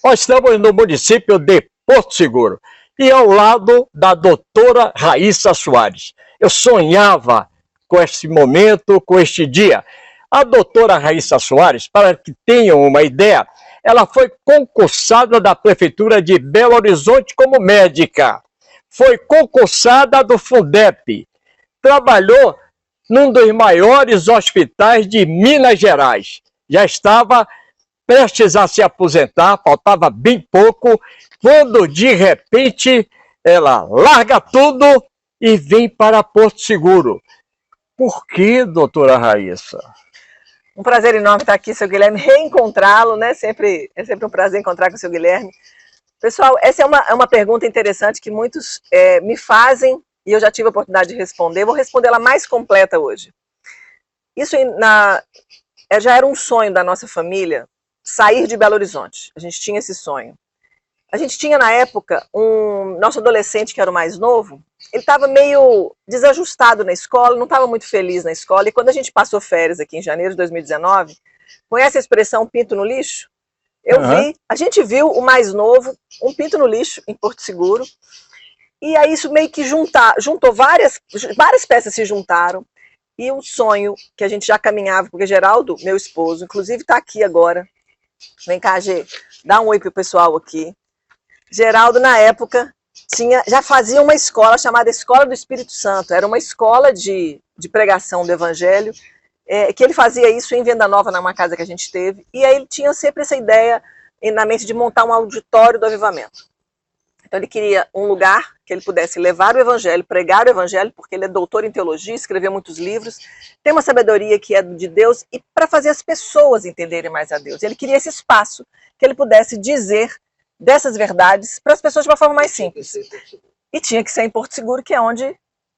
Nós estamos no município de Porto Seguro e ao lado da doutora Raíssa Soares. Eu sonhava com este momento, com este dia. A doutora Raíssa Soares, para que tenham uma ideia, ela foi concursada da Prefeitura de Belo Horizonte como médica. Foi concursada do Fundep. Trabalhou num dos maiores hospitais de Minas Gerais. Já estava prestes a se aposentar, faltava bem pouco, quando de repente ela larga tudo e vem para Porto Seguro. Por que, doutora Raíssa? Um prazer enorme estar aqui, seu Guilherme, reencontrá-lo, né? É sempre um prazer encontrar com o seu Guilherme. Pessoal, essa é uma pergunta interessante que muitos me fazem e eu já tive a oportunidade de responder. Vou responder ela mais completa hoje. Isso já era um sonho da nossa família, sair de Belo Horizonte. A gente tinha esse sonho. A gente tinha, na época, nosso adolescente, que era o mais novo, ele estava meio desajustado na escola, não estava muito feliz na escola, e quando a gente passou férias aqui em janeiro de 2019, conhece a expressão pinto no lixo? A gente viu o mais novo, um pinto no lixo, em Porto Seguro, e aí isso meio que juntou várias peças se juntaram, e um sonho que a gente já caminhava, porque Geraldo, meu esposo, inclusive está aqui agora, vem cá, Gê, dá um oi pro pessoal aqui. Geraldo, na época, já fazia uma escola chamada Escola do Espírito Santo. Era uma escola de pregação do Evangelho, que ele fazia isso em Venda Nova, numa casa que a gente teve. E aí ele tinha sempre essa ideia na mente de montar um auditório do avivamento. Então ele queria um lugar que ele pudesse levar o Evangelho, pregar o Evangelho, porque ele é doutor em teologia, escreveu muitos livros, tem uma sabedoria que é de Deus, e para fazer as pessoas entenderem mais a Deus. Ele queria esse espaço que ele pudesse dizer dessas verdades para as pessoas de uma forma mais simples. E tinha que ser em Porto Seguro, que é onde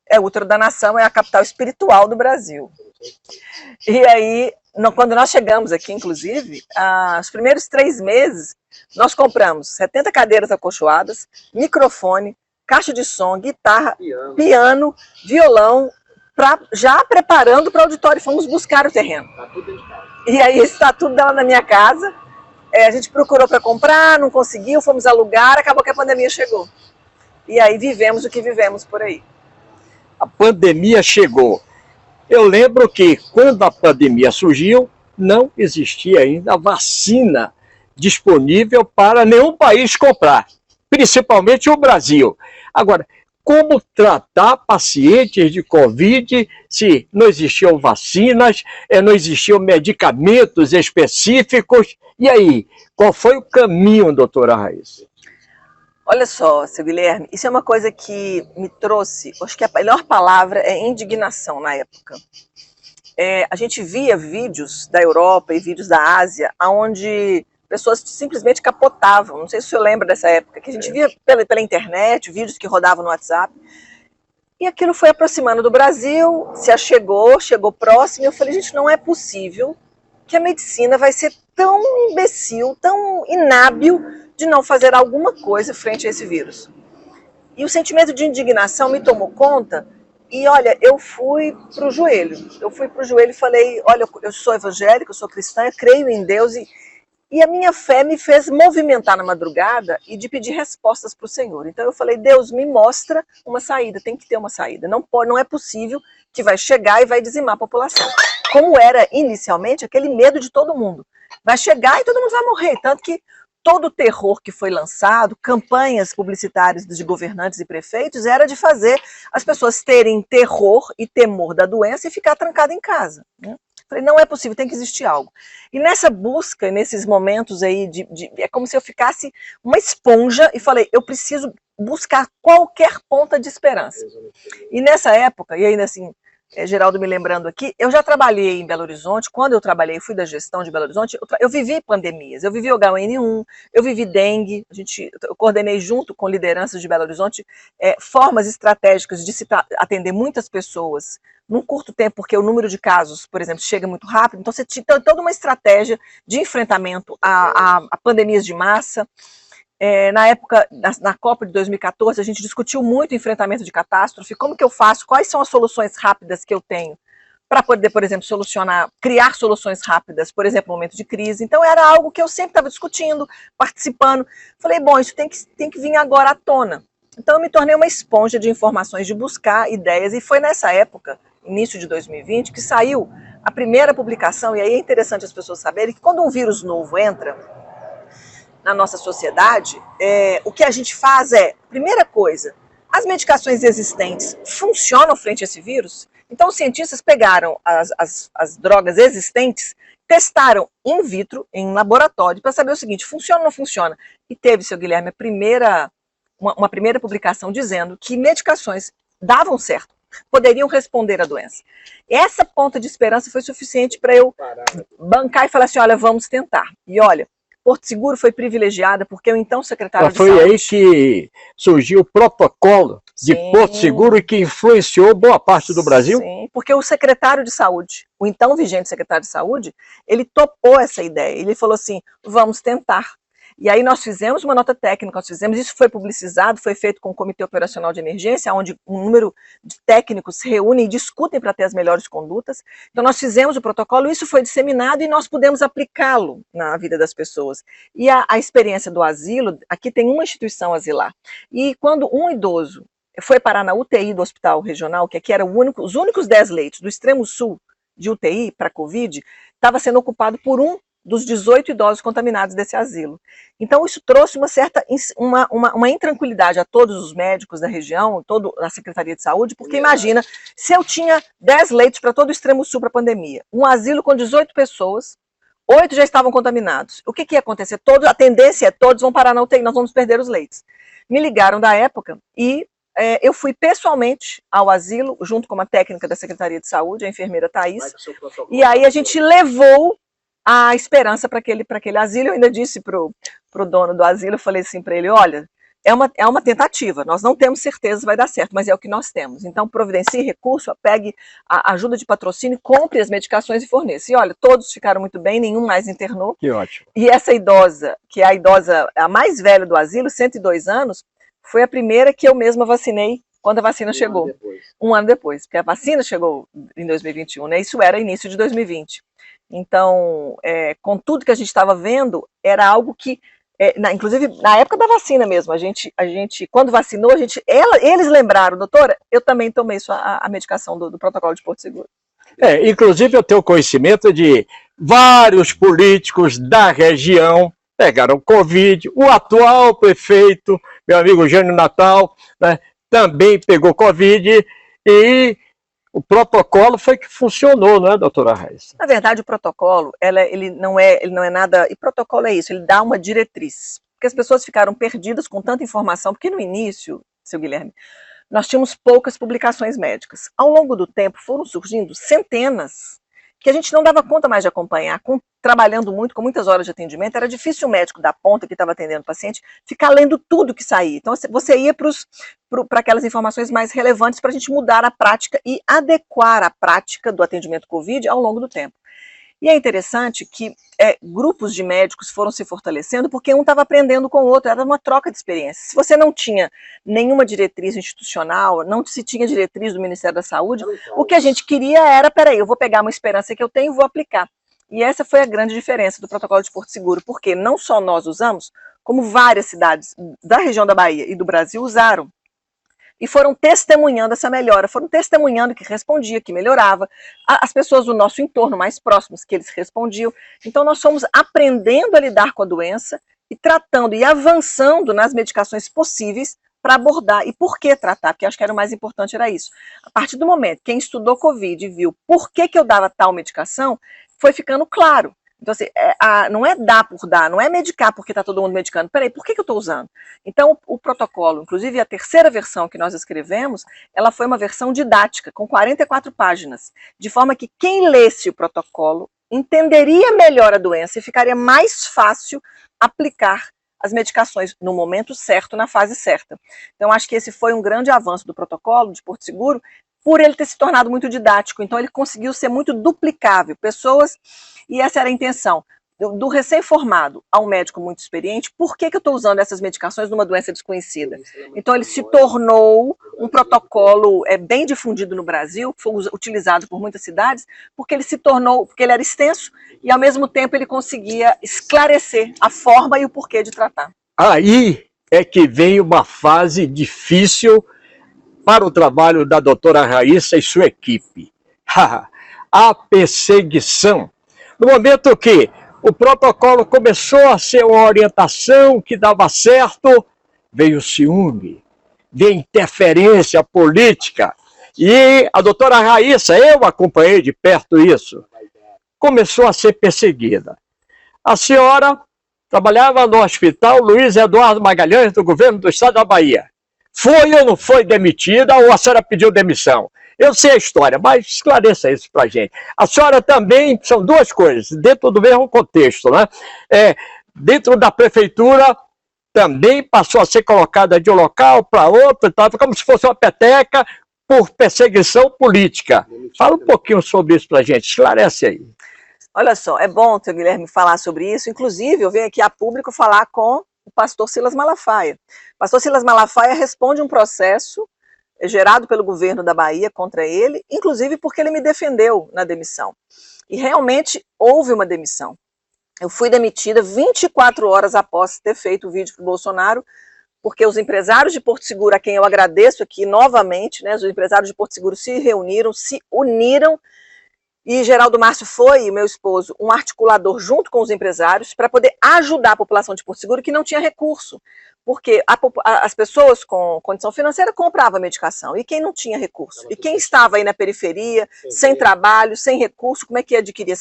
é o útero da nação, é a capital espiritual do Brasil. E aí, quando nós chegamos aqui, inclusive, os primeiros 3 meses, nós compramos 70 cadeiras acolchoadas, microfone, caixa de som, guitarra, piano, violão, já preparando para o auditório. Fomos buscar o terreno. E aí está tudo lá na minha casa. A gente procurou para comprar, não conseguiu, fomos alugar, acabou que a pandemia chegou. E aí vivemos o que vivemos por aí. A pandemia chegou. Eu lembro que quando a pandemia surgiu, não existia ainda vacina disponível para nenhum país comprar, principalmente o Brasil. Agora, como tratar pacientes de Covid se não existiam vacinas, não existiam medicamentos específicos? E aí, qual foi o caminho, doutora Raíssa? Olha só, seu Guilherme, isso é uma coisa que me trouxe, acho que a melhor palavra é indignação na época. A gente via vídeos da Europa e vídeos da Ásia, onde pessoas simplesmente capotavam. Não sei se o senhor lembra dessa época, que a gente via pela internet, vídeos que rodavam no WhatsApp. E aquilo foi aproximando do Brasil, se achegou, chegou próximo, e eu falei, gente, não é possível que a medicina vai ser tão imbecil, tão inábil, de não fazer alguma coisa frente a esse vírus. E o sentimento de indignação me tomou conta, e olha, eu fui para o joelho. E falei, olha, eu sou evangélica, eu sou cristã, eu creio em Deus, e a minha fé me fez movimentar na madrugada e de pedir respostas para o Senhor. Então eu falei, Deus, me mostra uma saída, tem que ter uma saída. Não é possível que vai chegar e vai dizimar a população. Como era inicialmente aquele medo de todo mundo. Vai chegar e todo mundo vai morrer. Tanto que todo o terror que foi lançado, campanhas publicitárias de governantes e prefeitos, era de fazer as pessoas terem terror e temor da doença e ficar trancada em casa, né? Falei, não é possível, tem que existir algo. E nessa busca, nesses momentos aí, é como se eu ficasse uma esponja e falei, eu preciso buscar qualquer ponta de esperança. E nessa época, e ainda assim, Geraldo me lembrando aqui, eu já trabalhei em Belo Horizonte. Quando eu trabalhei, fui da gestão de Belo Horizonte, eu vivi pandemias, eu vivi H1N1, eu vivi dengue, eu coordenei junto com lideranças de Belo Horizonte formas estratégicas de se atender muitas pessoas num curto tempo, porque o número de casos, por exemplo, chega muito rápido, então você tinha toda uma estratégia de enfrentamento a pandemias de massa. Na época, na Copa de 2014, a gente discutiu muito o enfrentamento de catástrofe, como que eu faço, quais são as soluções rápidas que eu tenho para poder, por exemplo, criar soluções rápidas, por exemplo, no momento de crise. Então era algo que eu sempre estava discutindo, participando. Falei, bom, isso tem que vir agora à tona. Então eu me tornei uma esponja de informações, de buscar ideias, e foi nessa época, início de 2020, que saiu a primeira publicação, e aí é interessante as pessoas saberem que quando um vírus novo entra na nossa sociedade, o que a gente faz primeira coisa, as medicações existentes funcionam frente a esse vírus? Então os cientistas pegaram as drogas existentes, testaram in vitro, em laboratório, para saber o seguinte, funciona ou não funciona? E teve, seu Guilherme, uma primeira publicação dizendo que medicações davam certo, poderiam responder à doença. Essa ponta de esperança foi suficiente para eu bancar e falar assim, olha, vamos tentar. E olha, Porto Seguro foi privilegiada porque o então secretário de Saúde... Foi aí que surgiu o protocolo de Porto Seguro e que influenciou boa parte do Brasil? Sim, porque o secretário de Saúde, o então vigente secretário de Saúde, ele topou essa ideia. Ele falou assim, vamos tentar. E aí nós fizemos uma nota técnica, isso foi publicizado, foi feito com o Comitê Operacional de Emergência, onde um número de técnicos se reúnem e discutem para ter as melhores condutas. Então nós fizemos o protocolo, isso foi disseminado e nós pudemos aplicá-lo na vida das pessoas. E a experiência do asilo, aqui tem uma instituição asilar, e quando um idoso foi parar na UTI do hospital regional, que aqui eram os únicos 10 leitos do extremo sul de UTI para Covid, estava sendo ocupado por um dos 18 idosos contaminados desse asilo. Então isso trouxe uma intranquilidade a todos os médicos da região, toda a Secretaria de Saúde, porque imagina, se eu tinha 10 leitos para todo o extremo sul para a pandemia, um asilo com 18 pessoas, 8 já estavam contaminados, o que ia acontecer? A tendência é todos vão parar na UTI, nós vamos perder os leitos. Me ligaram da época e eu fui pessoalmente ao asilo, junto com uma técnica da Secretaria de Saúde, a enfermeira Thaís, e aí a gente levou a esperança para aquele asilo. Eu ainda disse pro dono do asilo, eu falei assim para ele, olha, é uma tentativa, nós não temos certeza se vai dar certo, mas é o que nós temos. Então providencie recurso, pegue a ajuda de patrocínio, compre as medicações e forneça. E olha, todos ficaram muito bem, nenhum mais internou. Que ótimo. E essa idosa, que é a mais velha do asilo, 102 anos, foi a primeira que eu mesma vacinei quando a vacina chegou. Um ano depois, porque a vacina chegou em 2021, né? Isso era início de 2020. Então, com tudo que a gente estava vendo, era algo que, inclusive na época da vacina mesmo, a gente quando vacinou, eles lembraram, doutora, eu também tomei a medicação do protocolo de Porto Seguro. Inclusive eu tenho conhecimento de vários políticos da região pegaram Covid, o atual prefeito, meu amigo Jânio Natal, né, também pegou Covid e o protocolo foi que funcionou, não é, doutora Raíssa? Na verdade, o protocolo, ele não é nada... E protocolo é isso, ele dá uma diretriz. Porque as pessoas ficaram perdidas com tanta informação, porque no início, seu Guilherme, nós tínhamos poucas publicações médicas. Ao longo do tempo foram surgindo centenas, que a gente não dava conta mais de acompanhar, trabalhando muito, com muitas horas de atendimento, era difícil o médico da ponta que estava atendendo o paciente ficar lendo tudo que saía. Então você ia para aquelas informações mais relevantes para a gente mudar a prática e adequar a prática do atendimento COVID ao longo do tempo. E é interessante que grupos de médicos foram se fortalecendo porque um estava aprendendo com o outro, era uma troca de experiências. Se você não tinha nenhuma diretriz institucional, não se tinha diretriz do Ministério da Saúde, o que a gente queria era, peraí, eu vou pegar uma esperança que eu tenho e vou aplicar. E essa foi a grande diferença do protocolo de Porto Seguro, porque não só nós usamos, como várias cidades da região da Bahia e do Brasil usaram. E foram testemunhando essa melhora, foram testemunhando que respondia, que melhorava, as pessoas do nosso entorno mais próximos, que eles respondiam. Então nós fomos aprendendo a lidar com a doença e tratando e avançando nas medicações possíveis para abordar. E por que tratar? Porque acho que era o mais importante, era isso. A partir do momento, quem estudou Covid e viu por que eu dava tal medicação, foi ficando claro. Então, assim, não é dar por dar, não é medicar porque está todo mundo medicando. Peraí, por que eu estou usando? Então, o protocolo, inclusive a terceira versão que nós escrevemos, ela foi uma versão didática, com 44 páginas, de forma que quem lesse o protocolo entenderia melhor a doença e ficaria mais fácil aplicar as medicações no momento certo, na fase certa. Então, acho que esse foi um grande avanço do protocolo de Porto Seguro, por ele ter se tornado muito didático. Então ele conseguiu ser muito duplicável. Pessoas, e essa era a intenção, do recém-formado a um médico muito experiente, por que eu estou usando essas medicações numa doença desconhecida? Então ele se tornou um protocolo bem difundido no Brasil, foi utilizado por muitas cidades, porque ele era extenso e ao mesmo tempo ele conseguia esclarecer a forma e o porquê de tratar. Aí é que vem uma fase difícil para o trabalho da doutora Raíssa e sua equipe. A perseguição. No momento que o protocolo começou a ser uma orientação que dava certo, veio o ciúme, veio interferência política. E a doutora Raíssa, eu acompanhei de perto isso, começou a ser perseguida. A senhora trabalhava no Hospital Luiz Eduardo Magalhães, do governo do estado da Bahia. Foi ou não foi demitida, ou a senhora pediu demissão? Eu sei a história, mas esclareça isso para a gente. A senhora também, são duas coisas, dentro do mesmo contexto, né? Dentro da prefeitura, também passou a ser colocada de um local para outro, tá? Como se fosse uma peteca por perseguição política. Fala um pouquinho sobre isso para a gente, esclarece aí. Olha só, é bom, seu Guilherme, falar sobre isso. Inclusive, eu venho aqui a público falar com o pastor Silas Malafaia. O pastor Silas Malafaia responde um processo gerado pelo governo da Bahia contra ele, inclusive porque ele me defendeu na demissão. E realmente houve uma demissão. Eu fui demitida 24 horas após ter feito o vídeo para o Bolsonaro, porque os empresários de Porto Seguro, a quem eu agradeço aqui novamente, né, os empresários de Porto Seguro se reuniram, se uniram, e Geraldo Márcio foi, meu esposo, um articulador junto com os empresários para poder ajudar a população de Porto Seguro que não tinha recurso. Porque as pessoas com condição financeira compravam a medicação, e quem não tinha recurso? E quem estava aí na periferia, sem trabalho, sem recurso, como é que ia adquirir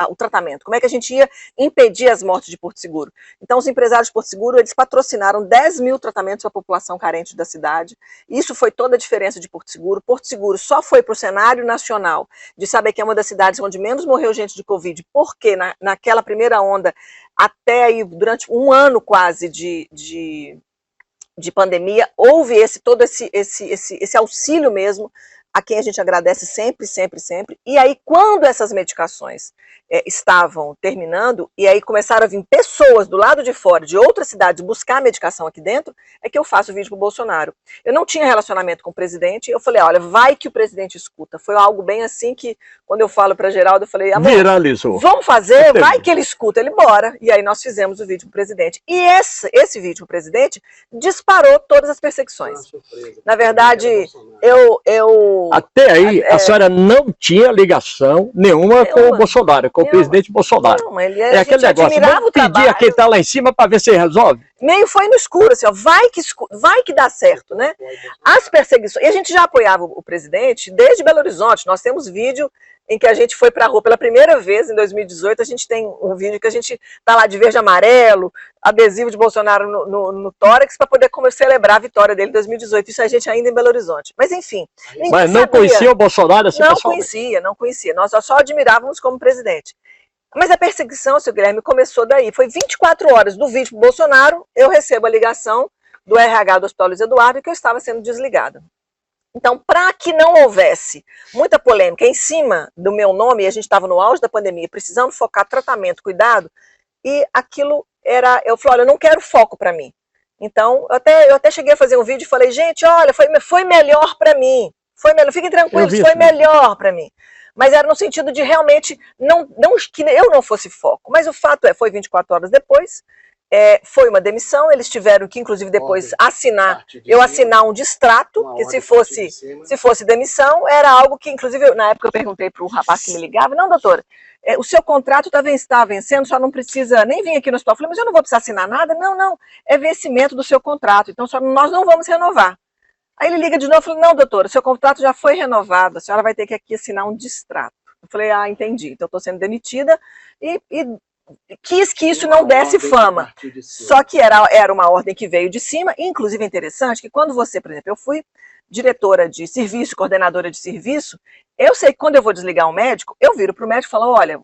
o tratamento? Como é que a gente ia impedir as mortes de Porto Seguro? Então os empresários de Porto Seguro, eles patrocinaram 10 mil tratamentos para a população carente da cidade. Isso foi toda a diferença de Porto Seguro. Porto Seguro só foi para o cenário nacional de saber que é uma das cidades onde menos morreu gente de Covid, porque naquela primeira onda, até aí, durante um ano quase de pandemia, houve todo esse auxílio mesmo, a quem a gente agradece sempre, sempre, sempre. E aí, quando essas medicações estavam terminando, e aí começaram a vir pessoas do lado de fora, de outras cidades, buscar a medicação aqui dentro, é que eu faço o vídeo para o Bolsonaro. Eu não tinha relacionamento com o presidente, eu falei, olha, vai que o presidente escuta. Foi algo bem assim que, quando eu falo para Geraldo, eu falei, amor, viralizou. Vamos fazer, vai que ele escuta, ele bora. E aí nós fizemos o vídeo para o presidente. E esse vídeo para o presidente disparou todas as perseguições. Na verdade, até aí, a senhora não tinha ligação nenhuma com o Bolsonaro, com o presidente Bolsonaro. Não, é aquele negócio, vamos pedir a quem está lá em cima para ver se resolve. Meio foi no escuro, assim, ó, vai que dá certo, né? As perseguições, e a gente já apoiava o presidente desde Belo Horizonte. Nós temos vídeo em que a gente foi para a rua pela primeira vez, em 2018, a gente tem um vídeo que a gente está lá de verde e amarelo, adesivo de Bolsonaro no tórax, para poder celebrar a vitória dele em 2018. Isso a gente ainda em Belo Horizonte. Mas enfim. Mas não conhecia o Bolsonaro assim, não conhecia. Nós só admirávamos como presidente. Mas a perseguição, seu Guilherme, começou daí. Foi 24 horas do vídeo para o Bolsonaro, eu recebo a ligação do RH do Hospital Luiz Eduardo que eu estava sendo desligada. Então, para que não houvesse muita polêmica em cima do meu nome, e a gente estava no auge da pandemia, precisando focar tratamento, cuidado, e aquilo era, eu falei, olha, eu não quero foco para mim. Então, eu até cheguei a fazer um vídeo e falei, gente, olha, foi melhor para mim, fiquem tranquilos, foi melhor para mim. Mas era no sentido de realmente que eu não fosse foco. Mas o fato foi 24 horas depois, foi uma demissão, eles tiveram que, inclusive, depois assinar um distrato, que se fosse demissão, era algo que, inclusive, na época eu perguntei para o rapaz que me ligava, não, doutora, o seu contrato está vencendo, só não precisa nem vir aqui no hospital. Eu falei, mas eu não vou precisar assinar nada? Não, é vencimento do seu contrato, então nós não vamos renovar. Aí ele liga de novo e fala, não, doutora, seu contrato já foi renovado, a senhora vai ter que aqui assinar um distrato. Eu falei, entendi, então eu estou sendo demitida e quis que isso não desse fama. Só que era uma ordem que veio de cima, e inclusive é interessante que quando você, por exemplo, eu fui diretora de serviço, coordenadora de serviço, eu sei que quando eu vou desligar um médico, eu viro para o médico e falo, olha,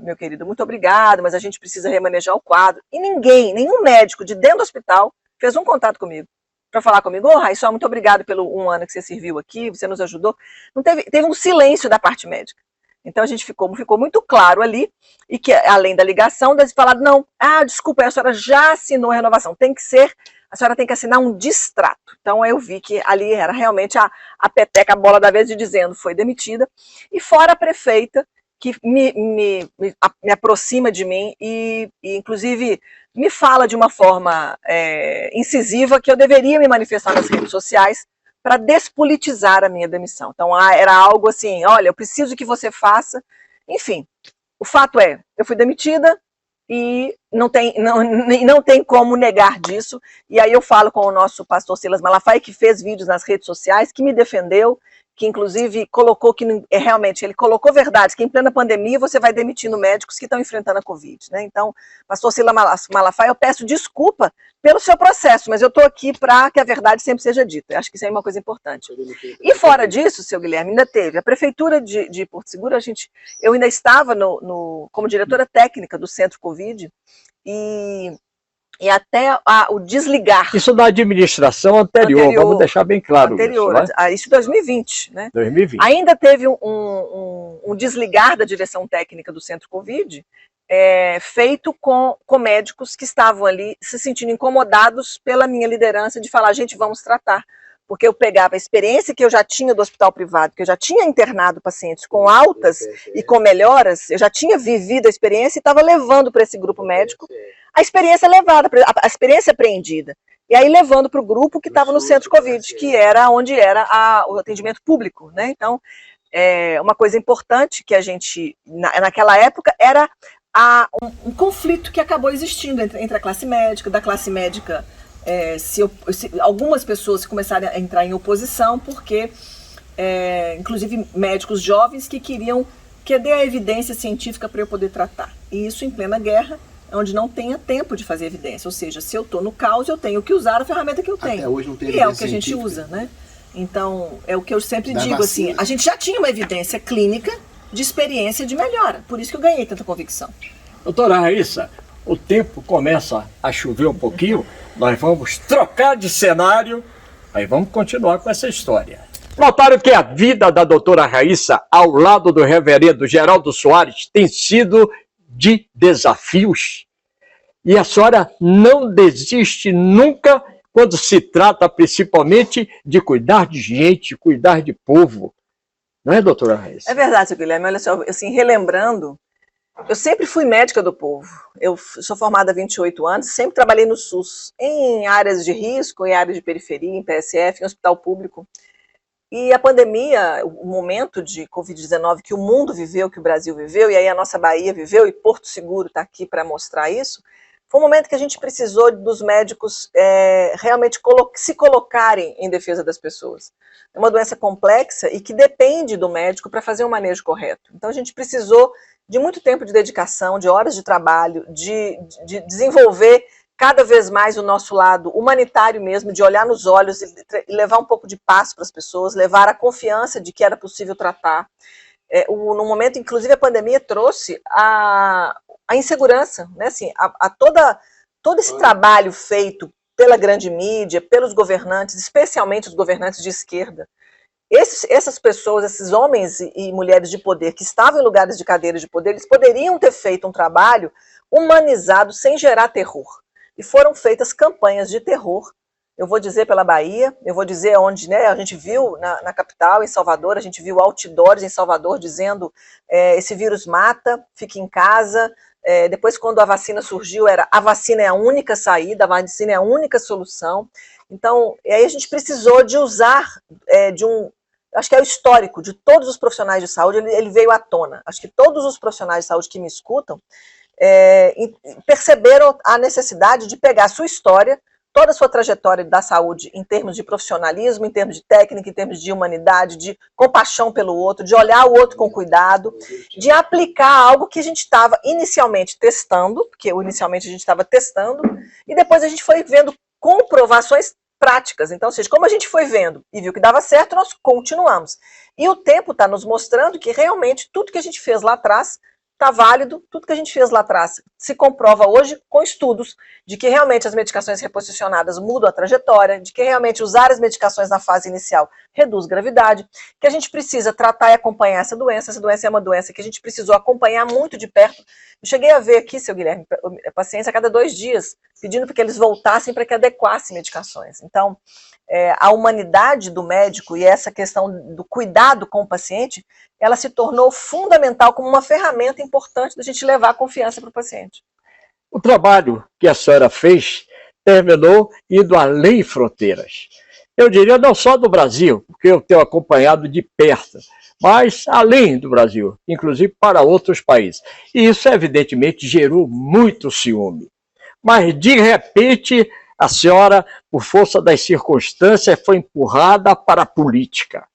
meu querido, muito obrigado, mas a gente precisa remanejar o quadro. E nenhum médico de dentro do hospital fez um contato comigo para falar comigo, Raíssa, muito obrigado pelo 1 ano que você serviu aqui, você nos ajudou. Não teve um silêncio da parte médica. Então a gente ficou muito claro ali, e que além da ligação, eles falaram, não, desculpa, a senhora já assinou a renovação, a senhora tem que assinar um distrato. Então eu vi que ali era realmente a peteca, a bola da vez de dizendo, foi demitida, e fora a prefeita, que me aproxima de mim e inclusive me fala de uma forma incisiva que eu deveria me manifestar nas redes sociais para despolitizar a minha demissão. Então era algo assim, olha, eu preciso que você faça. Enfim, o fato é, eu fui demitida e não tem como negar disso. E aí eu falo com o nosso pastor Silas Malafaia, que fez vídeos nas redes sociais, que me defendeu, que inclusive colocou que realmente ele colocou verdades, que em plena pandemia você vai demitindo médicos que estão enfrentando a Covid, né? Então, pastor Silas Malafaia, eu peço desculpa pelo seu processo, mas eu estou aqui para que a verdade sempre seja dita. Eu acho que isso é uma coisa importante. E fora disso, seu Guilherme, ainda teve a prefeitura de Porto Seguro, eu ainda estava como diretora técnica do Centro Covid, e até o desligar. Isso da administração anterior, vamos deixar bem claro. Anterior, isso em 2020, né? 2020. Ainda teve um desligar da direção técnica do Centro Covid, feito com médicos que estavam ali se sentindo incomodados pela minha liderança de falar, gente, vamos tratar. Porque eu pegava a experiência que eu já tinha do hospital privado, que eu já tinha internado pacientes com altas e com melhoras, eu já tinha vivido a experiência e estava levando para esse grupo médico a experiência levada, a experiência apreendida. E aí levando para o grupo que estava no Centro Covid, que era onde era o atendimento público, né? Então, uma coisa importante que a gente, naquela época, era um conflito que acabou existindo entre a classe médica, da classe médica. Se algumas pessoas começaram a entrar em oposição, porque, inclusive, médicos jovens que queriam que dê a evidência científica para eu poder tratar. E isso em plena guerra, onde não tenha tempo de fazer evidência. Ou seja, se eu estou no caos, eu tenho que usar a ferramenta que eu tenho. Até hoje não tem e é o que a gente usa, né? Então, é o que eu sempre digo, assim, a gente já tinha uma evidência clínica de experiência de melhora. Por isso que eu ganhei tanta convicção. Doutora Raíssa, o tempo começa a chover um pouquinho, nós vamos trocar de cenário, aí vamos continuar com essa história. Notaram que a vida da doutora Raíssa, ao lado do reverendo Geraldo Soares, tem sido de desafios. E a senhora não desiste nunca quando se trata principalmente de cuidar de gente, cuidar de povo. Não é, doutora Raíssa? É verdade, seu Guilherme. Olha só, assim, relembrando, eu sempre fui médica do povo. Eu sou formada há 28 anos, sempre trabalhei no SUS, em áreas de risco, em áreas de periferia, em PSF, em hospital público. E a pandemia, o momento de Covid-19 que o mundo viveu, que o Brasil viveu, e aí a nossa Bahia viveu, e Porto Seguro está aqui para mostrar isso, foi um momento que a gente precisou dos médicos realmente se colocarem em defesa das pessoas. É uma doença complexa e que depende do médico para fazer um manejo correto. Então a gente precisou de muito tempo de dedicação, de horas de trabalho, de desenvolver cada vez mais o nosso lado humanitário mesmo, de olhar nos olhos e levar um pouco de paz para as pessoas, levar a confiança de que era possível tratar. No momento, inclusive, a pandemia trouxe a insegurança, né? Assim, todo esse trabalho feito pela grande mídia, pelos governantes, especialmente os governantes de esquerda. Essas pessoas, esses homens e mulheres de poder que estavam em lugares de cadeiras de poder, eles poderiam ter feito um trabalho humanizado sem gerar terror. E foram feitas campanhas de terror, eu vou dizer pela Bahia, eu vou dizer onde, né, a gente viu na capital, em Salvador, a gente viu outdoors em Salvador dizendo esse vírus mata, fique em casa. Depois, quando a vacina surgiu, a vacina é a única saída, a vacina é a única solução. Então, aí a gente precisou de usar acho que é o histórico de todos os profissionais de saúde, ele veio à tona. Acho que todos os profissionais de saúde que me escutam perceberam a necessidade de pegar a sua história, toda a sua trajetória da saúde em termos de profissionalismo, em termos de técnica, em termos de humanidade, de compaixão pelo outro, de olhar o outro com cuidado, de aplicar algo que a gente estava inicialmente testando, porque inicialmente a gente estava testando, e depois a gente foi vendo comprovações práticas. Então, ou seja, como a gente foi vendo e viu que dava certo, nós continuamos. E o tempo está nos mostrando que realmente tudo que a gente fez lá atrás está válido, tudo que a gente fez lá atrás se comprova hoje com estudos de que realmente as medicações reposicionadas mudam a trajetória, de que realmente usar as medicações na fase inicial reduz gravidade, que a gente precisa tratar e acompanhar essa doença é uma doença que a gente precisou acompanhar muito de perto. Eu cheguei a ver aqui, seu Guilherme, pacientes a cada 2 dias, pedindo para que eles voltassem para que adequassem medicações. Então, a humanidade do médico e essa questão do cuidado com o paciente, ela se tornou fundamental como uma ferramenta importante da gente levar a confiança para o paciente. O trabalho que a senhora fez terminou indo além fronteiras. Eu diria não só do Brasil, porque eu tenho acompanhado de perto, mas além do Brasil, inclusive para outros países. E isso, evidentemente, gerou muito ciúme. Mas, de repente, a senhora, por força das circunstâncias, foi empurrada para a política.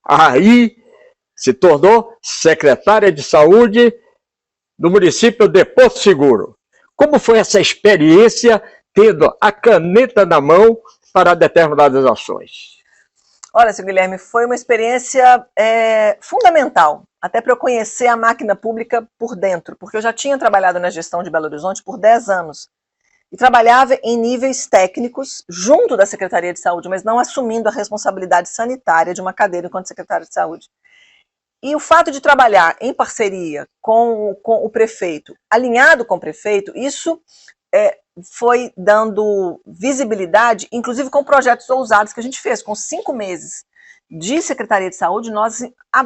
Aí se tornou secretária de saúde do município de Porto Seguro. Como foi essa experiência, tendo a caneta na mão para determinadas ações? Olha, seu Guilherme, foi uma experiência fundamental, até para eu conhecer a máquina pública por dentro, porque eu já tinha trabalhado na gestão de Belo Horizonte por 10 anos, e trabalhava em níveis técnicos, junto da Secretaria de Saúde, mas não assumindo a responsabilidade sanitária de uma cadeira enquanto secretária de saúde. E o fato de trabalhar em parceria com o prefeito, alinhado com o prefeito, isso foi dando visibilidade, inclusive com projetos ousados que a gente fez. Com 5 meses de Secretaria de Saúde, nós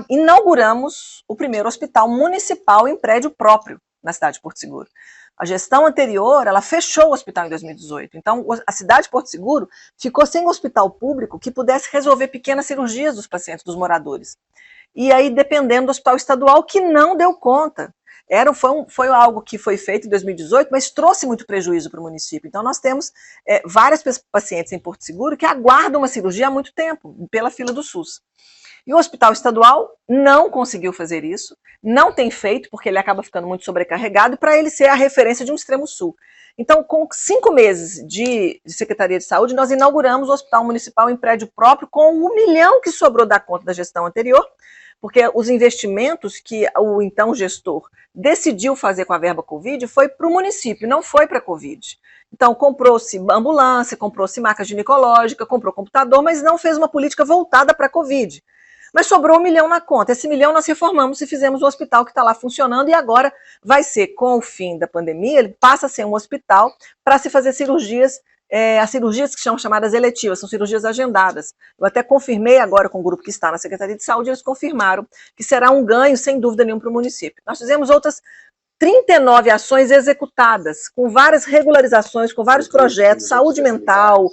inauguramos o primeiro hospital municipal em prédio próprio na cidade de Porto Seguro. A gestão anterior, ela fechou o hospital em 2018. Então, a cidade de Porto Seguro ficou sem um hospital público que pudesse resolver pequenas cirurgias dos pacientes, dos moradores. E aí, dependendo do hospital estadual, que não deu conta. Foi algo que foi feito em 2018, mas trouxe muito prejuízo para o município. Então, nós temos várias pacientes em Porto Seguro que aguardam uma cirurgia há muito tempo, pela fila do SUS. E o hospital estadual não conseguiu fazer isso, não tem feito, porque ele acaba ficando muito sobrecarregado, para ele ser a referência de um extremo sul. Então, com 5 meses de Secretaria de Saúde, nós inauguramos o hospital municipal em prédio próprio com 1 milhão que sobrou da conta da gestão anterior, porque os investimentos que o então gestor decidiu fazer com a verba Covid foi para o município, não foi para a Covid. Então, comprou-se ambulância, comprou-se maca ginecológica, comprou computador, mas não fez uma política voltada para a Covid. Mas sobrou 1 milhão na conta. Esse 1 milhão nós reformamos e fizemos o hospital que está lá funcionando, e agora vai ser, com o fim da pandemia, ele passa a ser um hospital para se fazer cirurgias, as cirurgias que são chamadas eletivas, são cirurgias agendadas. Eu até confirmei agora com o grupo que está na Secretaria de Saúde, eles confirmaram que será um ganho, sem dúvida nenhuma, para o município. Nós fizemos outras 39 ações executadas, com várias regularizações, com vários projetos, saúde mental,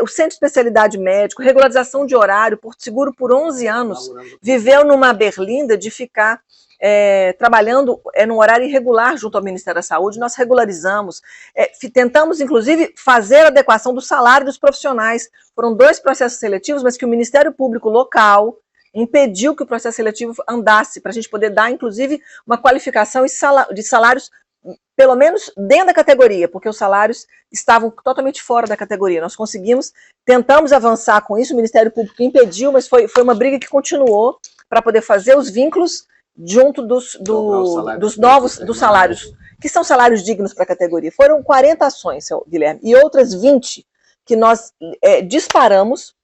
o Centro de Especialidade Médico, regularização de horário. Porto Seguro, por 11 anos, viveu numa berlinda de ficar trabalhando num horário irregular junto ao Ministério da Saúde. Nós regularizamos, tentamos, inclusive, fazer a adequação do salário dos profissionais. Foram 2 processos seletivos, mas que o Ministério Público local impediu que o processo seletivo andasse, para a gente poder dar, inclusive, uma qualificação de salários, pelo menos dentro da categoria, porque os salários estavam totalmente fora da categoria. Nós tentamos avançar com isso, o Ministério Público impediu, mas foi uma briga que continuou para poder fazer os vínculos junto dos salários, que são salários dignos para a categoria. Foram 40 ações, seu Guilherme, e outras 20 que nós disparamos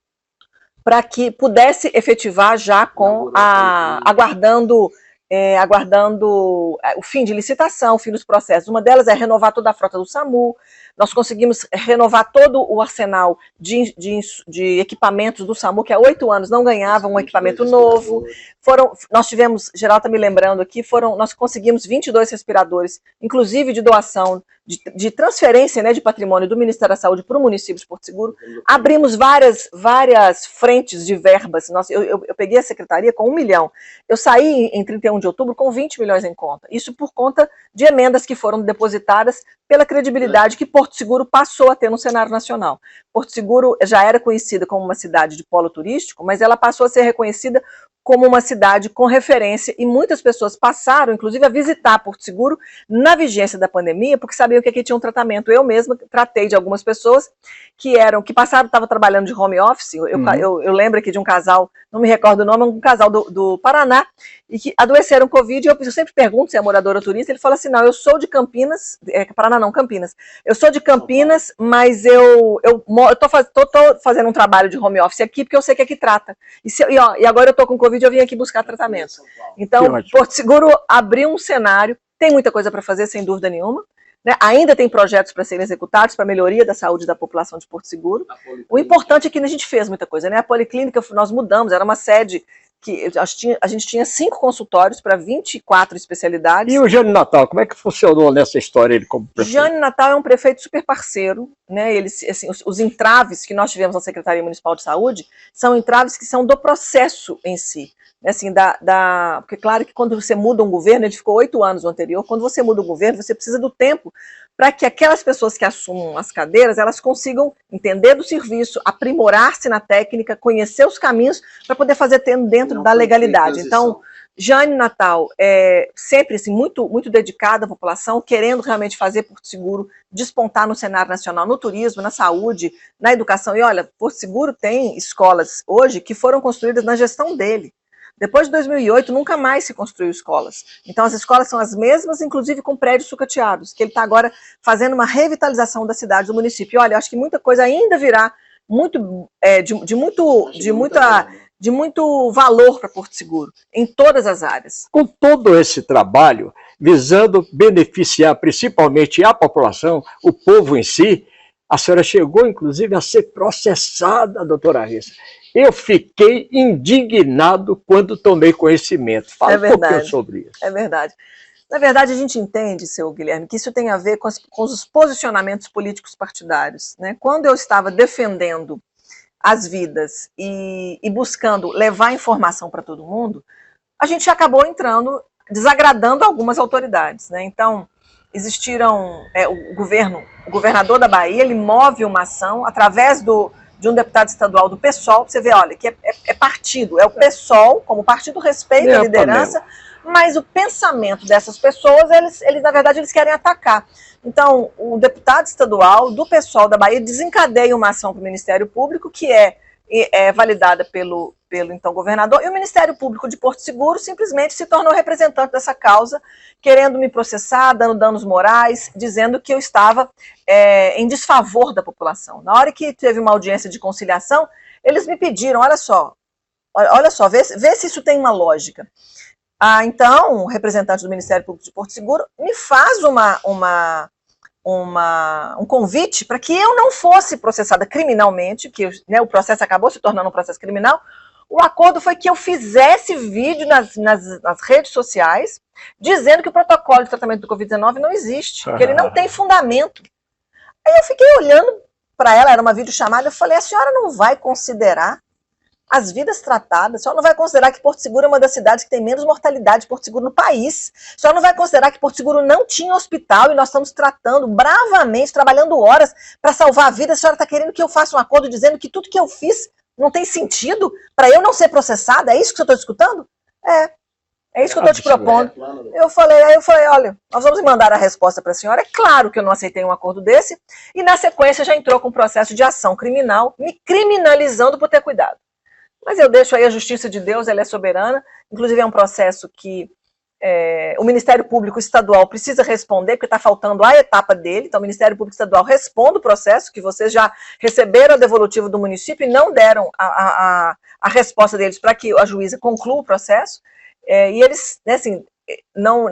para que pudesse efetivar já com aguardando o fim de licitação, o fim dos processos. Uma delas é renovar toda a frota do SAMU. Nós conseguimos renovar todo o arsenal de equipamentos do SAMU, que há 8 anos não ganhava um equipamento novo. Nós tivemos, Geraldo está me lembrando aqui, nós conseguimos 22 respiradores, inclusive de doação, de transferência, né, de patrimônio do Ministério da Saúde para o município de Porto Seguro. Abrimos várias frentes de verbas. Eu peguei a secretaria com 1 milhão. Eu saí em 31 de outubro com 20 milhões em conta. Isso por conta de emendas que foram depositadas pela credibilidade que Porto Seguro passou a ter no cenário nacional. Porto Seguro já era conhecida como uma cidade de polo turístico, mas ela passou a ser reconhecida como uma cidade com referência, e muitas pessoas passaram, inclusive, a visitar Porto Seguro na vigência da pandemia, porque sabiam que aqui tinha um tratamento. Eu mesma tratei de algumas pessoas que passaram, estavam trabalhando de home office. Eu lembro aqui de um casal, não me recordo o nome, um casal do Paraná, e que adoeceram Covid, e eu sempre pergunto se é morador ou turista, ele fala assim, não, eu sou de Campinas, Paraná não, Campinas, eu sou de Campinas, mas eu tô fazendo um trabalho de home office aqui, porque eu sei que aqui trata, e agora eu tô com Covid, eu vim aqui buscar tratamento. Então, Porto Seguro abriu um cenário, tem muita coisa para fazer, sem dúvida nenhuma, né? Ainda tem projetos para serem executados para melhoria da saúde da população de Porto Seguro. O importante é que a gente fez muita coisa, né? A Policlínica nós mudamos, era uma sede que a gente tinha 5 consultórios para 24 especialidades. E o Jânio Natal, como é que funcionou nessa história ele como prefeito? Jânio Natal é um prefeito super parceiro, né? Eles, assim, os entraves que nós tivemos na Secretaria Municipal de Saúde são entraves que são do processo em si. Assim, porque claro que quando você muda um governo, ele ficou 8 anos no anterior, quando você muda um governo, você precisa do tempo para que aquelas pessoas que assumam as cadeiras, elas consigam entender do serviço, aprimorar-se na técnica, conhecer os caminhos para poder fazer dentro da legalidade. Então, Jânio Natal é sempre assim, muito, muito dedicado à população, querendo realmente fazer Porto Seguro despontar no cenário nacional, no turismo, na saúde, na educação. E olha, Porto Seguro tem escolas hoje que foram construídas na gestão dele. Depois de 2008, nunca mais se construiu escolas. Então, as escolas são as mesmas, inclusive com prédios sucateados, que ele está agora fazendo uma revitalização da cidade, do município. E olha, eu acho que muita coisa ainda virá de muito valor para Porto Seguro, em todas as áreas. Com todo esse trabalho, visando beneficiar principalmente a população, o povo em si, a senhora chegou, inclusive, a ser processada, doutora Raíssa. Eu fiquei indignado quando tomei conhecimento. Fala um pouquinho sobre isso. É verdade. Na verdade, a gente entende, seu Guilherme, que isso tem a ver com os posicionamentos políticos partidários, né? Quando eu estava defendendo as vidas e buscando levar informação para todo mundo, a gente acabou desagradando algumas autoridades, né? Então, existiram, o governador da Bahia, ele move uma ação através de um deputado estadual do PSOL, você vê, olha, que é partido, é o PSOL, como partido respeita a liderança, mas o pensamento dessas pessoas, eles na verdade, eles querem atacar. Então, o deputado estadual do PSOL da Bahia desencadeia uma ação para o Ministério Público, que é validada pelo então governador, e o Ministério Público de Porto Seguro simplesmente se tornou representante dessa causa, querendo me processar, dando danos morais, dizendo que eu estava em desfavor da população. Na hora que teve uma audiência de conciliação, eles me pediram, olha só, vê se isso tem uma lógica. Então, o representante do Ministério Público de Porto Seguro me faz um convite para que eu não fosse processada criminalmente, que o processo acabou se tornando um processo criminal. O acordo foi que eu fizesse vídeo nas redes sociais dizendo que o protocolo de tratamento do Covid-19 não existe, que ele não tem fundamento. Aí eu fiquei olhando para ela, era uma videochamada, eu falei, a senhora não vai considerar as vidas tratadas, a senhora não vai considerar que Porto Seguro é uma das cidades que tem menos mortalidade de Porto Seguro no país, a senhora não vai considerar que Porto Seguro não tinha hospital e nós estamos tratando bravamente, trabalhando horas para salvar a vida, a senhora está querendo que eu faça um acordo dizendo que tudo que eu fiz não tem sentido para eu não ser processada? É isso que eu estou escutando? É isso que eu estou te propondo. Aí eu falei, olha, nós vamos mandar a resposta para a senhora. É claro que eu não aceitei um acordo desse, e na sequência já entrou com um processo de ação criminal, me criminalizando por ter cuidado. Mas eu deixo aí a justiça de Deus, ela é soberana, inclusive é um processo que o Ministério Público Estadual precisa responder, porque está faltando a etapa dele, então o Ministério Público Estadual responde o processo, que vocês já receberam a devolutiva do município e não deram a resposta deles para que a juíza conclua o processo, e eles, né, assim,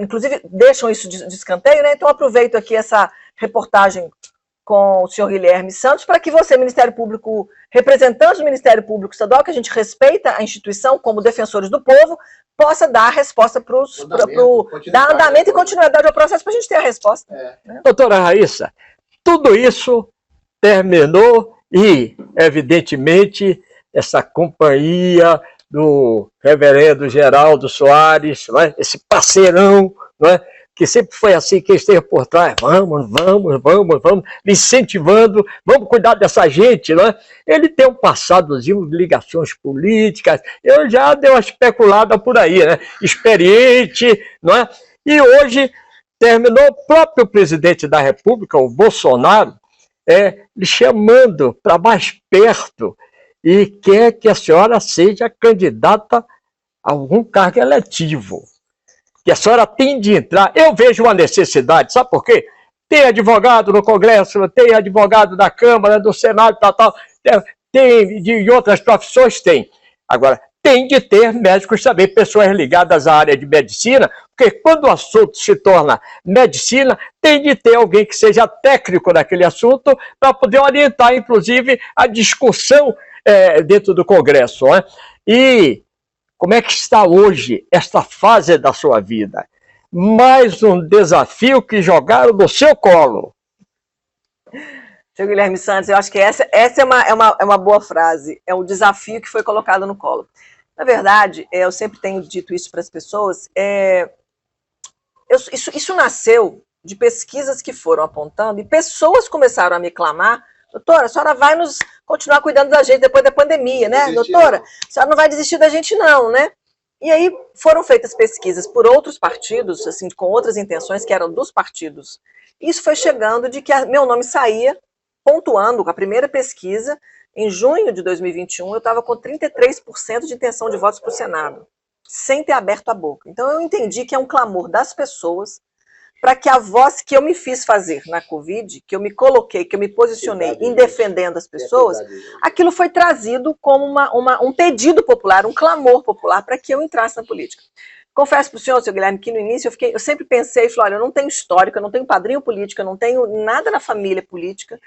inclusive deixam isso de escanteio, né? Então aproveito aqui essa reportagem com o senhor Guilherme Santos, para que você, Ministério Público, representante do Ministério Público Estadual, que a gente respeita a instituição como defensores do povo, possa dar a resposta dar andamento e continuidade ao processo para a gente ter a resposta. Né? Doutora Raíssa, tudo isso terminou e, evidentemente, essa companhia do reverendo Geraldo Soares, não é? Esse parceirão, não é? que sempre foi assim, quem esteve por trás, vamos, incentivando, vamos cuidar dessa gente, né? Ele tem um passadozinho de ligações políticas, eu já dei uma especulada por aí, né? Experiente, não é? E hoje terminou o próprio presidente da República, o Bolsonaro, lhe chamando para mais perto e quer que a senhora seja candidata a algum cargo eletivo. Que a senhora tem de entrar. Eu vejo uma necessidade, sabe por quê? Tem advogado no Congresso, tem advogado da Câmara, do Senado, tal, tem de outras profissões, tem. Agora, tem de ter médicos também, pessoas ligadas à área de medicina, porque quando o assunto se torna medicina, tem de ter alguém que seja técnico naquele assunto para poder orientar, inclusive, a discussão dentro do Congresso. Né? E como é que está hoje esta fase da sua vida? Mais um desafio que jogaram no seu colo. Seu Guilherme Santos, eu acho que essa é uma boa frase, é um desafio que foi colocado no colo. Na verdade, eu sempre tenho dito isso para as pessoas, isso nasceu de pesquisas que foram apontando, e pessoas começaram a me clamar, doutora, a senhora vai nos continuar cuidando da gente depois da pandemia, né? Doutora, a senhora não vai desistir da gente não, né? E aí foram feitas pesquisas por outros partidos, assim, com outras intenções que eram dos partidos. Isso foi chegando de que meu nome saía, pontuando com a primeira pesquisa, em junho de 2021, eu estava com 33% de intenção de votos para o Senado, sem ter aberto a boca. Então eu entendi que é um clamor das pessoas para que a voz que eu me fiz fazer na Covid, que eu me coloquei, que eu me posicionei em defendendo as pessoas, aquilo foi trazido como um pedido popular, um clamor popular para que eu entrasse na política. Confesso para o senhor, seu Guilherme, que no início eu sempre pensei, falei, olha, eu não tenho histórico, eu não tenho padrinho político, eu não tenho nada na família política,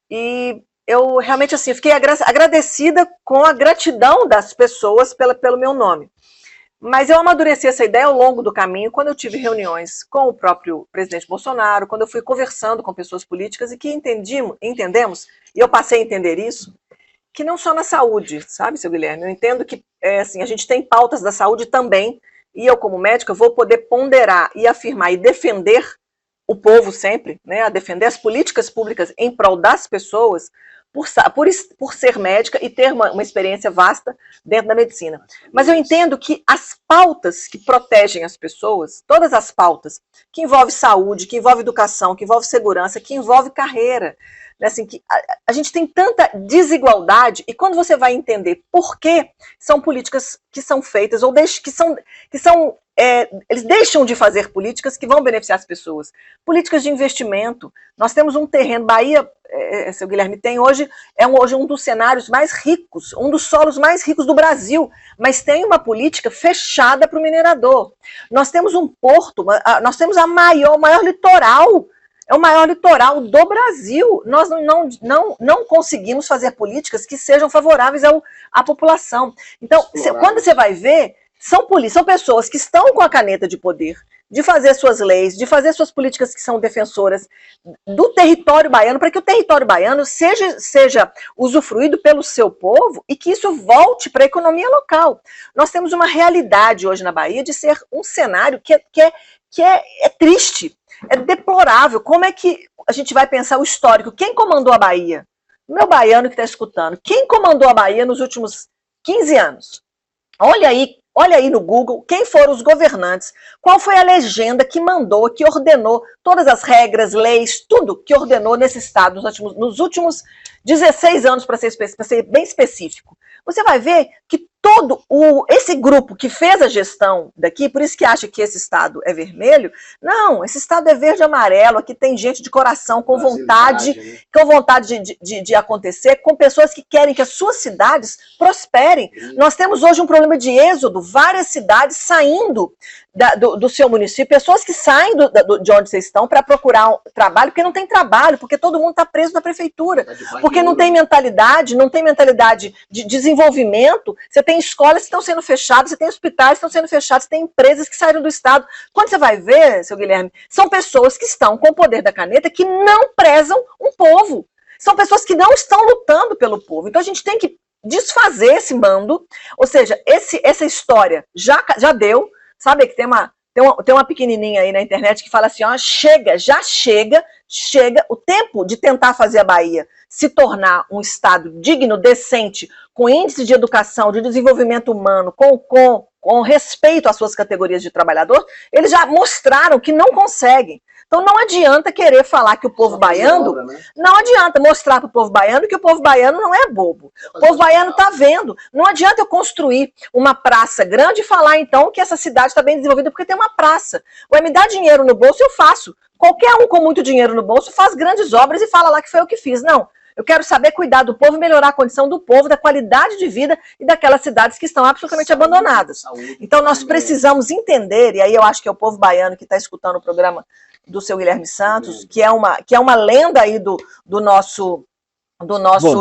e eu realmente assim, fiquei agradecida com a gratidão das pessoas pelo meu nome. Mas eu amadureci essa ideia ao longo do caminho, quando eu tive reuniões com o próprio presidente Bolsonaro, quando eu fui conversando com pessoas políticas e que entendemos, e eu passei a entender isso, que não só na saúde, sabe, seu Guilherme? Eu entendo que assim, a gente tem pautas da saúde também, e eu, como médica, vou poder ponderar e afirmar e defender o povo sempre, né, a defender as políticas públicas em prol das pessoas, por ser médica e ter uma experiência vasta dentro da medicina. Mas eu entendo que as pautas que protegem as pessoas, todas as pautas, que envolvem saúde, que envolvem educação, que envolvem segurança, que envolvem carreira, né, assim, que a gente tem tanta desigualdade, e quando você vai entender por que são políticas que são feitas, ou eles deixam de fazer políticas que vão beneficiar as pessoas. Políticas de investimento. Nós temos um terreno, Bahia, seu Guilherme, tem hoje um dos cenários mais ricos, um dos solos mais ricos do Brasil, mas tem uma política fechada para o minerador. Nós temos um porto, nós temos o maior litoral, é o maior litoral do Brasil. Nós não conseguimos fazer políticas que sejam favoráveis à população. Então, quando você vai ver, são pessoas que estão com a caneta de poder, de fazer suas leis, de fazer suas políticas que são defensoras do território baiano, para que o território baiano seja usufruído pelo seu povo e que isso volte para a economia local. Nós temos uma realidade hoje na Bahia de ser um cenário que é triste, é deplorável. Como é que a gente vai pensar o histórico? Quem comandou a Bahia? O meu baiano que está escutando. Quem comandou a Bahia nos últimos 15 anos? Olha aí no Google quem foram os governantes, qual foi a legenda que mandou, que ordenou todas as regras, leis, tudo que ordenou nesse estado nos últimos 16 anos, para ser bem específico. Você vai ver que esse grupo que fez a gestão daqui, por isso que acha que esse estado é vermelho, não, esse estado é verde e amarelo, aqui tem gente de coração, com vontade de acontecer, com pessoas que querem que as suas cidades prosperem. Nós temos hoje um problema de êxodo, várias cidades saindo do seu município, pessoas que saem de onde vocês estão para procurar trabalho, porque não tem trabalho, porque todo mundo está preso na prefeitura, porque não tem mentalidade de desenvolvimento. Você tem escolas que estão sendo fechadas, você tem hospitais que estão sendo fechados, você tem empresas que saíram do estado. Quando você vai ver, seu Guilherme, são pessoas que estão com o poder da caneta que não prezam um povo. São pessoas que não estão lutando pelo povo. Então a gente tem que desfazer esse bando, ou seja, essa história já deu. Sabe que tem Tem uma pequenininha aí na internet que fala assim, ó, já chega o tempo de tentar fazer a Bahia se tornar um estado digno, decente, com índice de educação, de desenvolvimento humano, com respeito às suas categorias de trabalhador. Eles já mostraram que não conseguem. Então não adianta querer falar que o povo baiano, não adianta mostrar para o povo baiano que o povo baiano não é bobo. O povo baiano está vendo. Não adianta eu construir uma praça grande e falar então que essa cidade está bem desenvolvida porque tem uma praça. Ué, me dá dinheiro no bolso, eu faço. Qualquer um com muito dinheiro no bolso faz grandes obras e fala lá que foi eu que fiz. Não. Eu quero saber cuidar do povo, melhorar a condição do povo, da qualidade de vida e daquelas cidades que estão absolutamente abandonadas. Então nós precisamos entender, e aí eu acho que é o povo baiano que está escutando o programa do seu Guilherme Santos, que é uma lenda aí do nosso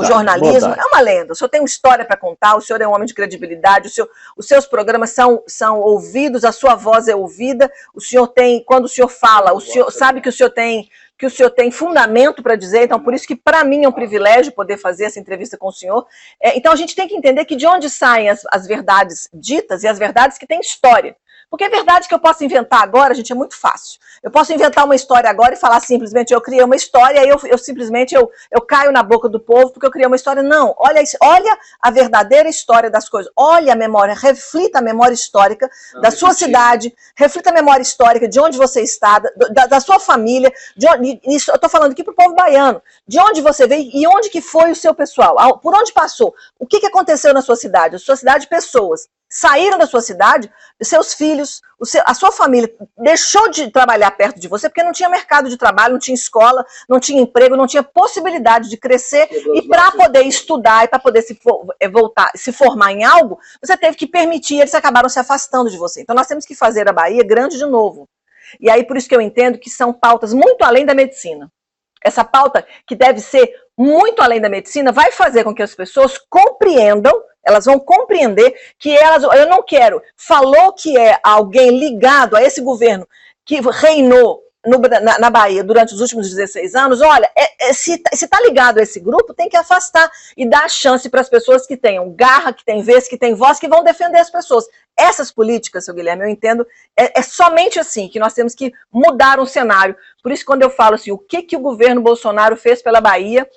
jornalismo. É uma lenda. O senhor tem uma história para contar, o senhor é um homem de credibilidade, os seus programas são ouvidos, a sua voz é ouvida, o senhor tem, quando o senhor fala, o senhor sabe que o senhor tem fundamento para dizer, então por isso que para mim é um privilégio poder fazer essa entrevista com o senhor. Então a gente tem que entender que de onde saem as verdades ditas e as verdades que têm história. Porque é verdade que eu posso inventar agora, gente, é muito fácil. Eu posso inventar uma história agora e falar simplesmente, eu criei uma história, aí eu simplesmente caio na boca do povo porque eu criei uma história. Não, olha a verdadeira história das coisas. Olha a memória, reflita a memória histórica da sua cidade, reflita a memória histórica de onde você está, da sua família. Isso, eu estou falando aqui para o povo baiano. De onde você veio e onde que foi o seu pessoal? Por onde passou? O que aconteceu na sua cidade? A sua cidade, pessoas saíram da sua cidade, seus filhos, a sua família deixou de trabalhar perto de você porque não tinha mercado de trabalho, não tinha escola, não tinha emprego, não tinha possibilidade de crescer e para poder estudar e para poder se formar em algo, você teve que permitir, eles acabaram se afastando de você. Então nós temos que fazer a Bahia grande de novo. E aí por isso que eu entendo que são pautas muito além da medicina. Essa pauta que deve ser muito além da medicina vai fazer com que as pessoas compreendam, elas vão compreender que eu não quero, falou que é alguém ligado a esse governo que reinou na Bahia durante os últimos 16 anos, olha, se está ligado a esse grupo, tem que afastar e dar chance para as pessoas que tenham garra, que têm vez, que têm voz, que vão defender as pessoas. Essas políticas, seu Guilherme, eu entendo, é somente assim que nós temos que mudar um cenário. Por isso, quando eu falo assim, o que o governo Bolsonaro fez pela Bahia,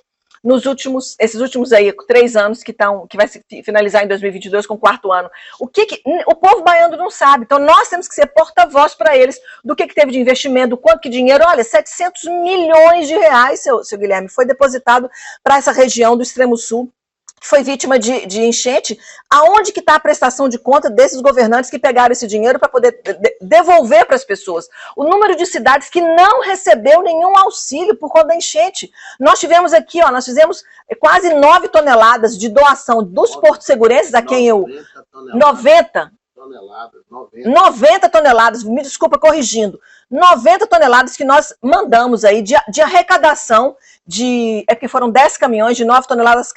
esses últimos aí 3 anos que vai se finalizar em 2022 com o 4º ano, o povo baiano não sabe. Então nós temos que ser porta-voz para eles do que teve de investimento, do quanto que dinheiro, olha, 700 milhões de reais, seu Guilherme, foi depositado para essa região do extremo sul, que foi vítima de enchente. Aonde que está a prestação de conta desses governantes que pegaram esse dinheiro para poder devolver para as pessoas? O número de cidades que não recebeu nenhum auxílio por conta da enchente. Nós tivemos aqui, nós fizemos quase 9 toneladas de doação dos porto-segurenses, a quem eu... 90 toneladas, me desculpa corrigindo, 90 toneladas que nós mandamos aí de arrecadação é porque foram 10 caminhões de 9 toneladas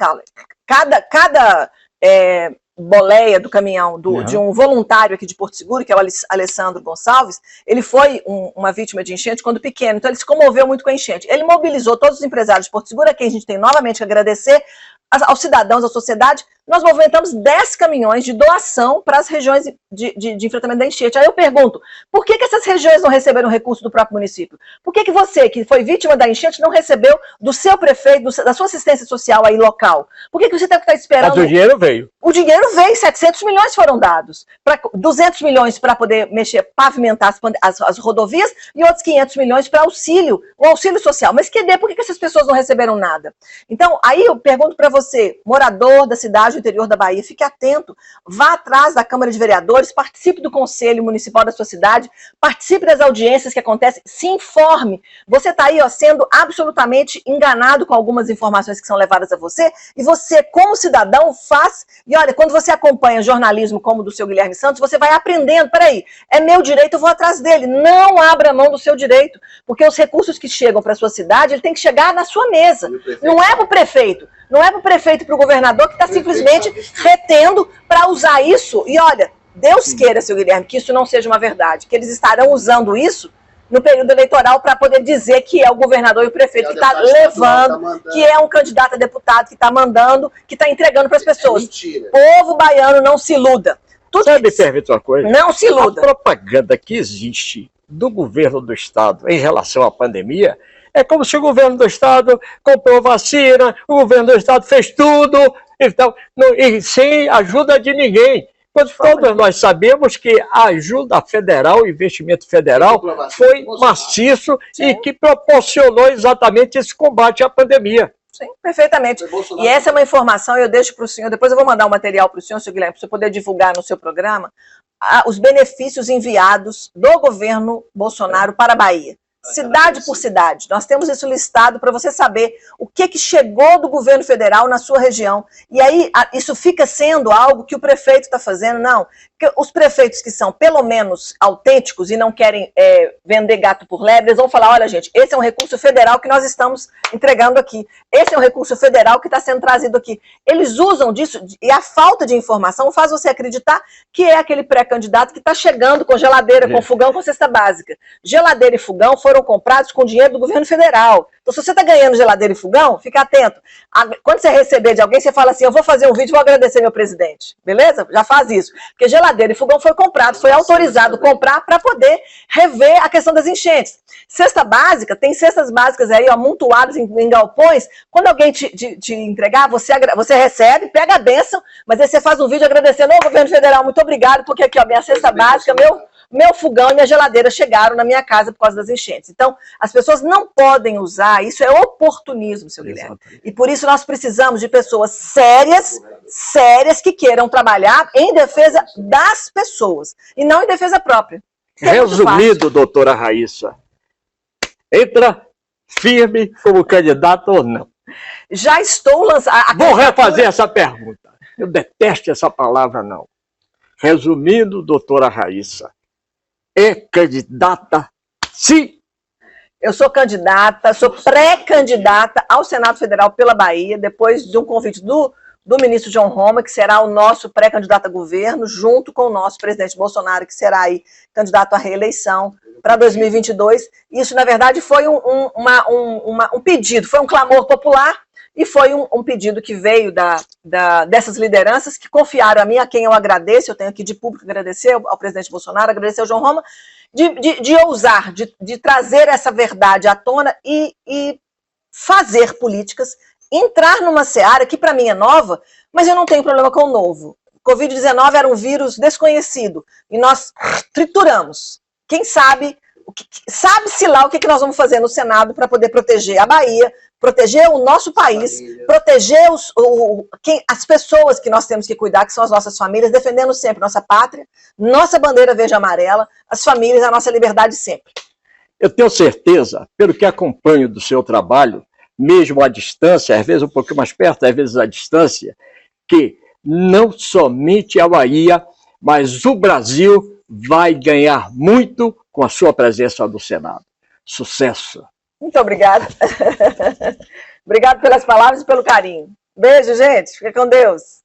cada boleia do caminhão de um voluntário aqui de Porto Seguro, que é o Alessandro Gonçalves, ele foi uma vítima de enchente quando pequeno, então ele se comoveu muito com a enchente. Ele mobilizou todos os empresários de Porto Seguro, a quem a gente tem novamente que agradecer, aos cidadãos, à sociedade. Nós movimentamos 10 caminhões de doação para as regiões de enfrentamento da enchente. Aí eu pergunto, por que essas regiões não receberam recurso do próprio município? Por que você, que foi vítima da enchente, não recebeu do seu prefeito, da sua assistência social aí local? Por que você está esperando? Mas o dinheiro veio. O dinheiro veio, 700 milhões foram dados. 200 milhões para poder pavimentar as rodovias e outros 500 milhões para o auxílio social. Mas por que essas pessoas não receberam nada? Então, aí eu pergunto para você, morador da cidade do interior da Bahia, fique atento, vá atrás da Câmara de Vereadores, participe do Conselho Municipal da sua cidade, participe das audiências que acontecem, se informe. Você está aí sendo absolutamente enganado com algumas informações que são levadas a você, e você, como cidadão, faz. E olha, quando você acompanha jornalismo como o do seu Guilherme Santos, você vai aprendendo, peraí, é meu direito, eu vou atrás dele. Não abra mão do seu direito, porque os recursos que chegam para a sua cidade, ele tem que chegar na sua mesa. Não é para o prefeito. Não é para o prefeito e para o governador que está simplesmente retendo para usar isso. E olha, Deus queira, seu Guilherme, que isso não seja uma verdade, que eles estarão usando isso no período eleitoral para poder dizer que é o governador e o prefeito que está levando, que é um candidato a deputado que está mandando, que está entregando para as pessoas. Povo baiano, não se iluda. Você me permite uma coisa? Não se iluda. A propaganda que existe do governo do Estado em relação à pandemia é como se o governo do Estado comprou vacina, o governo do Estado fez tudo, então, e sem ajuda de ninguém. Pois todos nós sabemos que a ajuda federal, o investimento federal, foi maciço e que proporcionou exatamente esse combate à pandemia. Sim, perfeitamente. E essa é uma informação, eu deixo para o senhor, depois eu vou mandar um material para o senhor Guilherme, para você poder divulgar no seu programa, os benefícios enviados do governo Bolsonaro para a Bahia. Cidade por cidade. Nós temos isso listado para você saber o que chegou do governo federal na sua região. E aí, isso fica sendo algo que o prefeito está fazendo? Não. Porque os prefeitos que são, pelo menos, autênticos e não querem vender gato por lebre, eles vão falar, olha, gente, esse é um recurso federal que nós estamos entregando aqui. Esse é um recurso federal que está sendo trazido aqui. Eles usam disso, e a falta de informação faz você acreditar que é aquele pré-candidato que está chegando com geladeira, com fogão, com cesta básica. Geladeira e fogão foram comprados com dinheiro do governo federal. Então, se você está ganhando geladeira e fogão, fica atento. Quando você receber de alguém, você fala assim, eu vou fazer um vídeo e vou agradecer meu presidente. Beleza? Já faz isso. Porque geladeira e fogão foi comprado, foi autorizado comprar para poder rever a questão das enchentes. Cesta básica, tem cestas básicas aí, amontoadas em galpões. Quando alguém te entregar, você recebe, pega a bênção, mas aí você faz um vídeo agradecendo, ô governo federal, muito obrigado, porque aqui, ó, minha cesta básica, meu fogão e minha geladeira chegaram na minha casa por causa das enchentes. Então, as pessoas não podem usar, isso é oportunismo, seu Guilherme. E por isso nós precisamos de pessoas sérias que queiram trabalhar em defesa das pessoas e não em defesa própria. Resumido, doutora Raíssa, entra firme como candidato ou não? Já estou lançando... Vou refazer essa pergunta. Eu detesto essa palavra, não. Resumindo, doutora Raíssa, é candidata, sim? Eu sou candidata, sou pré-candidata ao Senado Federal pela Bahia, depois de um convite do ministro João Roma, que será o nosso pré-candidato a governo, junto com o nosso presidente Bolsonaro, que será aí candidato à reeleição para 2022. Isso, na verdade, foi um pedido, foi um clamor popular, e foi um pedido que veio dessas lideranças que confiaram a mim, a quem eu agradeço, eu tenho aqui de público agradecer ao presidente Bolsonaro, agradecer ao João Roma, de ousar, de trazer essa verdade à tona e fazer políticas, entrar numa seara que para mim é nova, mas eu não tenho problema com o novo. Covid-19 era um vírus desconhecido e nós trituramos. Quem sabe, sabe-se lá o que nós vamos fazer no Senado para poder proteger a Bahia, proteger o nosso país, proteger as pessoas que nós temos que cuidar, que são as nossas famílias, defendendo sempre nossa pátria, nossa bandeira verde e amarela, as famílias, a nossa liberdade sempre. Eu tenho certeza, pelo que acompanho do seu trabalho, mesmo à distância, às vezes um pouquinho mais perto, às vezes à distância, que não somente a Bahia, mas o Brasil vai ganhar muito com a sua presença no Senado. Sucesso! Muito obrigada. Obrigado pelas palavras e pelo carinho. Beijo, gente. Fica com Deus.